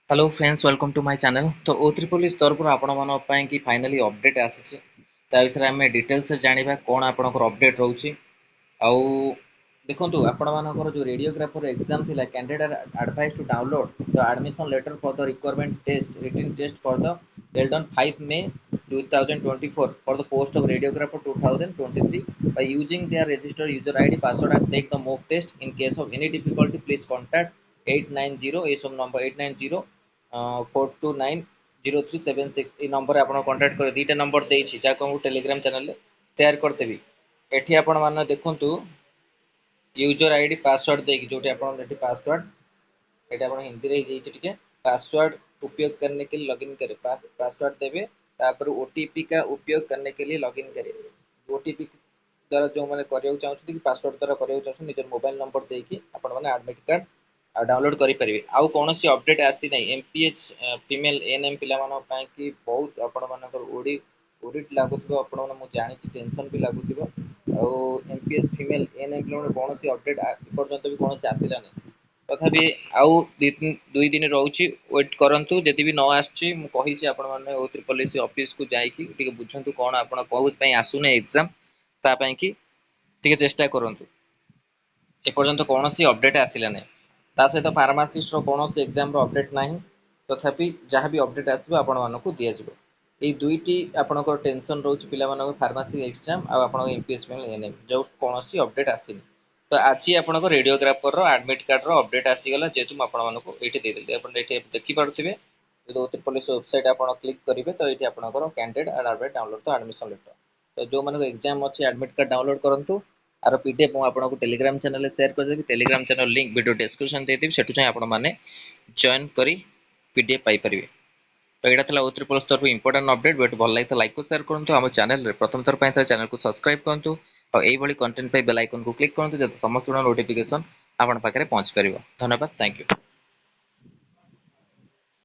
Hello friends welcome to my channel. तो O ट्रिपल तरफ आपण की फाइनली अपडेट आसी विषय आम डिटेल्स जाना कौन आपंकर अपडेट रोचे आउ देखो आपण मानकर जो रेडियोग्राफर एग्जाम थिला candidate advise to download the admission letter for the requirement test written test for the held on 5 May 2024 for the post of radiographer 2023 by using their registered user ID password and take the mock test. In case of any difficulty please contact 890 ये सब number 890 4290376 এই নম্বরে ଆପଣ contact କରି ଦୁଇଟା number ଦେଇଛି ଯାହାକୁ ମୁଁ टेलीग्राम चैनल ରେ ସେୟାର କରିଦେବି। ଏଠି ଆପଣ ମାନେ ଦେଖନ୍ତୁ यूजर आईडी पासवर्ड देगी जो एटी पासवर्ड ये हिंदी में ही टिके पासवर्ड उपयोग करने के लिए लॉगिन करें पासवर्ड देवे तापर ओटीपी का उपयोग करने के लिए लॉगिन करें ओटीपी द्वारा जो मैंने करने चाहते पासवर्ड द्वारा करने चाहते निज मोबाइल नंबर देकी आपण मैंने एडमिट कार्ड डाउनलोड करेंगे। आउ कौन सी अपडेट आसी ना एमपीएच फीमेल एएनएम पाई कि बहुत आपण मानकर ओडिट लगुव आपण जानी टेंशन भी लगुव एमपीएस फीमेल एएनएम कौन सी अपडेट पर्यंत भी कौन आसला नहीं तथापि आउ दुई दिन रोचे वेट करूँ जदि भी न आसी आपण मैंने ओ ट्रिपल एस ऑफिस को जाकि बुझु कौन आप आसुना एग्जाम तापाई कि चेष्टा करूँ एपर्यंत कौन सी अपडेट आसला नहीं ता सहित फार्मासीस्ट कौन सी एग्जाम अपडेट ना तथापि जहाँ भी अपडेट आसो आपण मानक दिज्व ये दुईटी आपंकर टेंशन रोच पे फार्मासी एग्जाम आउ एमपीएच एएनएम जो कौन सी अपडेट आसनी तो आज आप रेडियोग्राफर एडमिट कार्ड अपडेट आसीगला जेहेतु मुझे ये देखिपे जो पुलिस वेबसाइट आप क्लिक करेंगे तो ये आपंकर कैंडिडेट एडमिट डाउनलोड तो एडमिशन लेटर तो जो मैंने एग्जाम अच्छी एडमिट कार्ड डाउनलोड करूँ आर पीडीएफ आपको टेलीग्राम चैनल शेयर करदेवी Telegram channel link video description देदेवी सेठू जाए आपने जॉइन करी पीडीएफ पाइपर। तो यहाँ था ओ ट्रिपल तरफ इंपोर्टेंट अपडेट वीडियो भल लगी लाइक को शेयर करूँ आम चैनल प्रथम थर चैनल को सब्सक्राइब करूँ और यही कंटेंट बेल आइकन को क्लिक करूँ जब समस्त नोटिफिकेशन आपन पाखे पहुँच पार। धन्यवाद थैंक यू।